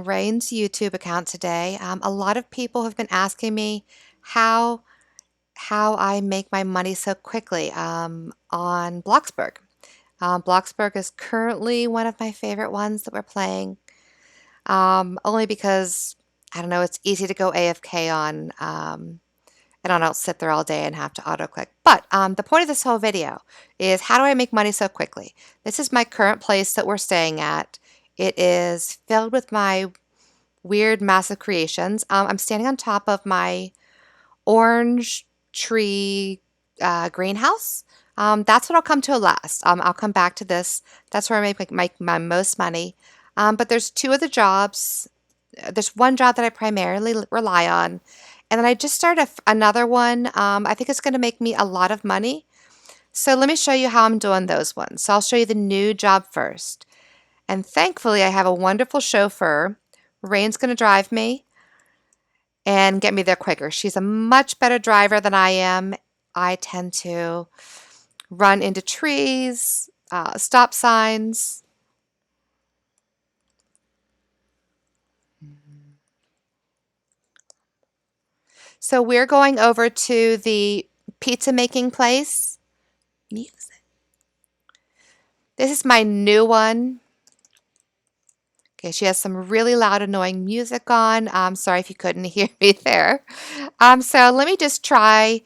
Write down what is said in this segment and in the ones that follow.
using Rain's YouTube account today. A lot of people have been asking me how how I make my money so quickly on Bloxburg. Bloxburg is currently one of my favorite ones that we're playing, only because I don't know, it's easy to go AFK on, and I don't sit there all day and have to auto click. But the point of this whole video is how do I make money so quickly? This is my current place that we're staying at. It is filled with my weird massive creations. I'm standing on top of my orange tree greenhouse. That's what I'll come to last. I'll come back to this. That's where I make my most money. But there's two other jobs. There's one job that I primarily rely on. And then I just started another one. I think it's going to make me a lot of money. So let me show you how I'm doing those ones. So I'll show you the new job first. And thankfully, I have a wonderful chauffeur. Rain's going to drive me and get me there quicker. She's a much better driver than I am. I tend to run into trees, stop signs. So we're going over to the pizza making place. Music. This is my new one. Okay, she has some really loud, annoying music on. I'm sorry if you couldn't hear me there. So let me just try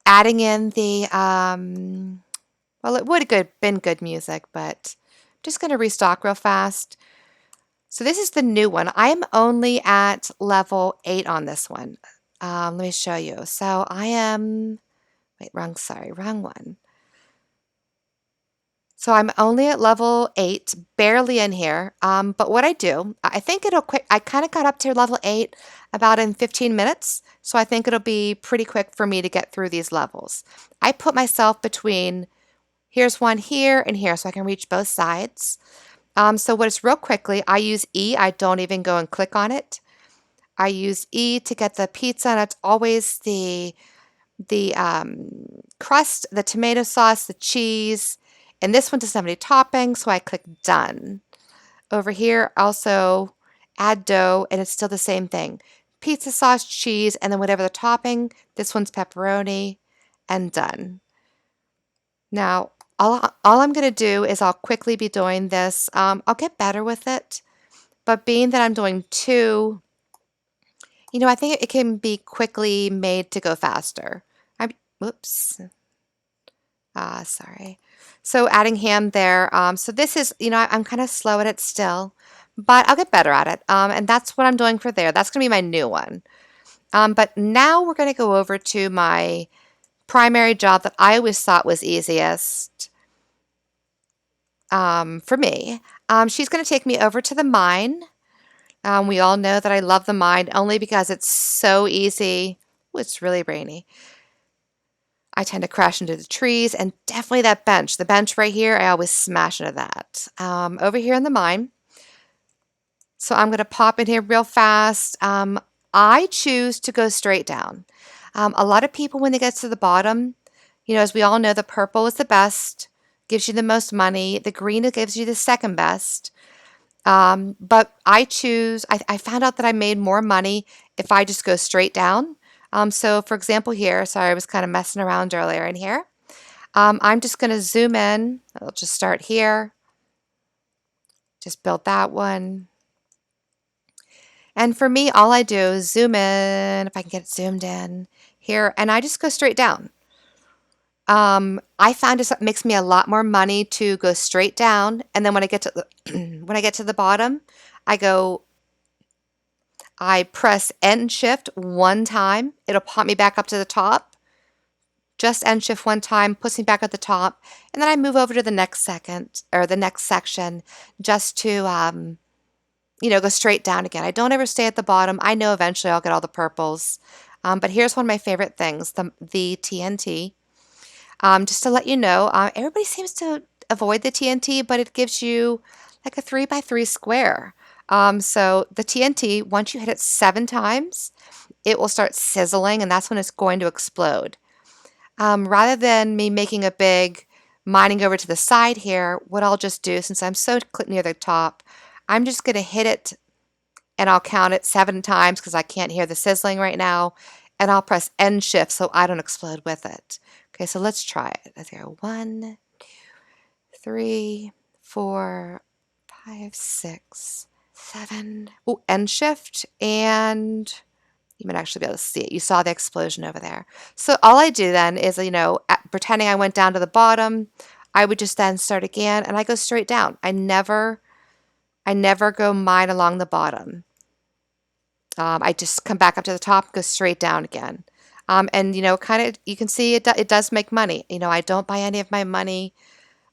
adding in the, well, it would have been good music, but I'm just going to restock real fast. So this is the new one. I am only at level 8 on this one. Let me show you. So I am, wait, wrong one. So I'm only at level 8, barely in here. But what I do, I think it'll quick. I kind of got up to level 8 about in 15 minutes. So I think it'll be pretty quick for me to get through these levels. I put myself between, here's one here and here so I can reach both sides. So what is real quickly, I use E. I don't even go and click on it. I use E to get the pizza, and it's always the crust, the tomato sauce, the cheese. And this one doesn't have any topping, so I click done. Over here, also add dough, and it's still the same thing. Pizza sauce, cheese, and then whatever the topping. This one's pepperoni, and done. Now, all I'm going to do is I'll quickly be doing this. I'll get better with it, but being that I'm doing 2, I think it can be quickly made to go faster. Whoops. Sorry. So adding ham there. So this is, I'm kind of slow at it still, but I'll get better at it. And that's what I'm doing for there. That's going to be my new one. But now we're going to go over to my primary job that I always thought was easiest for me. She's going to take me over to the mine. We all know that I love the mine only because it's so easy. Ooh, it's really rainy. I tend to crash into the trees, and definitely that bench. The bench right here, I always smash into that. Over here in the mine. So I'm going to pop in here real fast. I choose to go straight down. A lot of people, when they get to the bottom, as we all know, the purple is the best, gives you the most money. The green gives you the second best. But I found out that I made more money if I just go straight down. So for example here, sorry, I was kind of messing around earlier in here. I'm just going to zoom in. I'll just start here. Just build that one. And for me, all I do is zoom in, if I can get it zoomed in here, and I just go straight down. I found it makes me a lot more money to go straight down, and then when I get to the when I get to the bottom, I press End Shift one time. It'll pop me back up to the top. Just End Shift one time, puts me back at the top, and then I move over to the next section, just to go straight down again. I don't ever stay at the bottom. I know eventually I'll get all the purples. But here's one of my favorite things, the TNT. Just to let you know, everybody seems to avoid the TNT, but it gives you like a 3x3 square. So the TNT, once you hit it 7 times, it will start sizzling, and that's when it's going to explode. Rather than me making a big mining over to the side here, what I'll just do, since I'm so near the top, I'm just going to hit it and I'll count it 7 times because I can't hear the sizzling right now, and I'll press end shift so I don't explode with it. Okay, so let's try it. Let's go 1, 3, 4, 5, 6, 7. Oh, end shift, and you might actually be able to see it. You saw the explosion over there. So all I do then is, pretending I went down to the bottom, I would just then start again, and I go straight down. I never go mine along the bottom. I just come back up to the top, go straight down again. And kind of you can see it does make money. I don't buy any of my money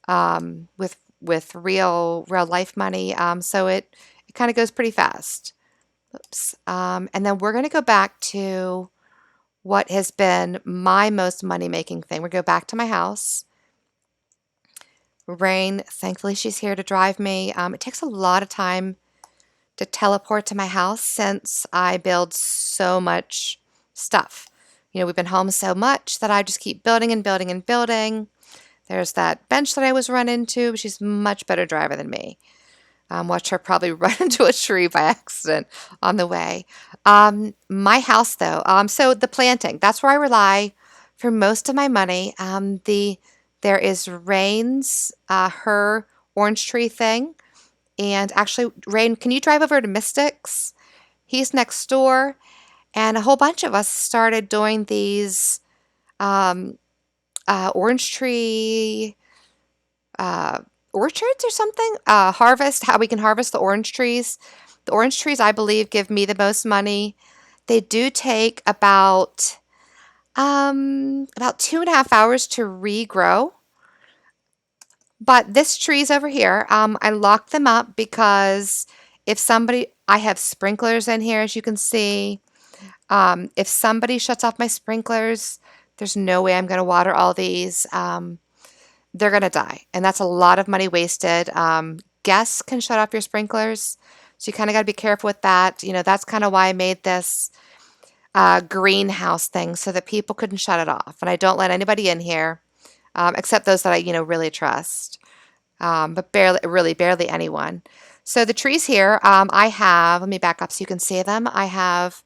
with real life money. So it kind of goes pretty fast. Oops. And then we're going to go back to what has been my most money making thing. We go back to my house. Rain, thankfully she's here to drive me. It takes a lot of time to teleport to my house since I build so much stuff. We've been home so much that I just keep building and building and building. There's that bench that I was run into. She's a much better driver than me. Watch her probably run into a tree by accident on the way. My house, though, so the planting, that's where I rely for most of my money. There is Rain's, her orange tree thing. And actually, Rain, can you drive over to Mystics? He's next door. And a whole bunch of us started doing these um, orange tree uh, orchards or something. Harvest, how we can harvest the orange trees. The orange trees, I believe, give me the most money. They do take about 2.5 hours to regrow. But this tree's over here. I locked them up because I have sprinklers in here, as you can see. If somebody shuts off my sprinklers, there's no way I'm going to water all these. They're going to die. And that's a lot of money wasted. Guests can shut off your sprinklers. So you kind of got to be careful with that. That's kind of why I made this greenhouse thing so that people couldn't shut it off. And I don't let anybody in here except those that I really trust. But barely anyone. So the trees here, let me back up so you can see them. I have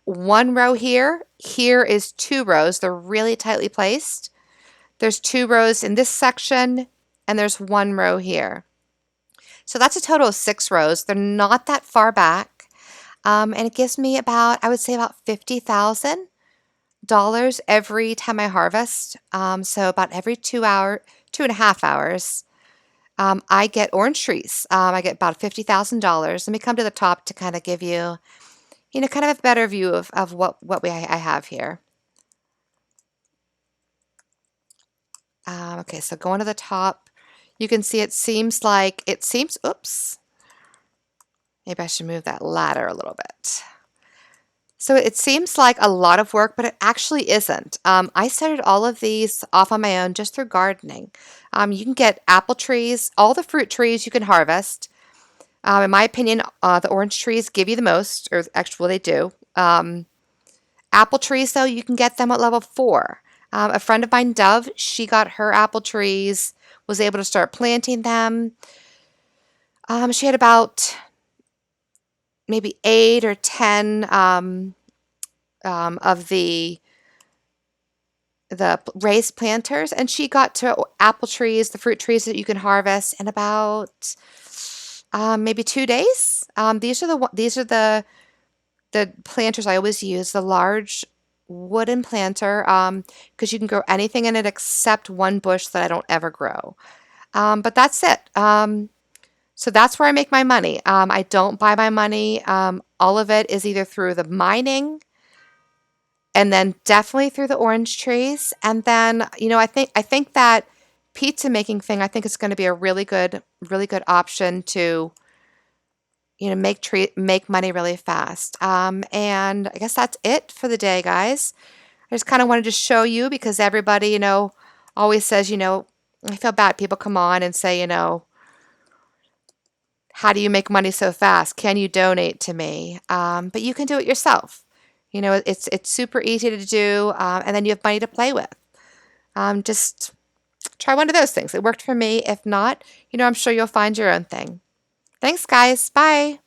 one row here. Here is 2 rows. They're really tightly placed. There's 2 rows in this section, and there's 1 row here. So that's a total of 6 rows. They're not that far back. And it gives me I would say about $50,000 every time I harvest. So about every 2.5 hours, I get orange trees. I get about $50,000. Let me come to the top to kind of give you, kind of a better view of what I have here. Okay, so going to the top, you can see oops, maybe I should move that ladder a little bit. So it seems like a lot of work, but it actually isn't. I started all of these off on my own just through gardening. You can get apple trees, all the fruit trees you can harvest. In my opinion, the orange trees give you the most, or actually they do. Apple trees, though, you can get them at level 4. A friend of mine, Dove, she got her apple trees, was able to start planting them. She had about maybe 8 or 10 of the raised planters, and she got to apple trees, the fruit trees that you can harvest in about maybe 2 days. These are the planters I always use, the large wooden planter, because you can grow anything in it except one bush that I don't ever grow. But that's it. So that's where I make my money. I don't buy my money. All of it is either through the mining, and then definitely through the orange trees. And then, I think that pizza making thing, I think is going to be a really good option to, make money really fast. And I guess that's it for the day, guys. I just kind of wanted to show you because everybody, always says, I feel bad. People come on and say, how do you make money so fast? Can you donate to me? But you can do it yourself. It's super easy to do, and then you have money to play with. Just try one of those things. It worked for me. If not, I'm sure you'll find your own thing. Thanks, guys. Bye.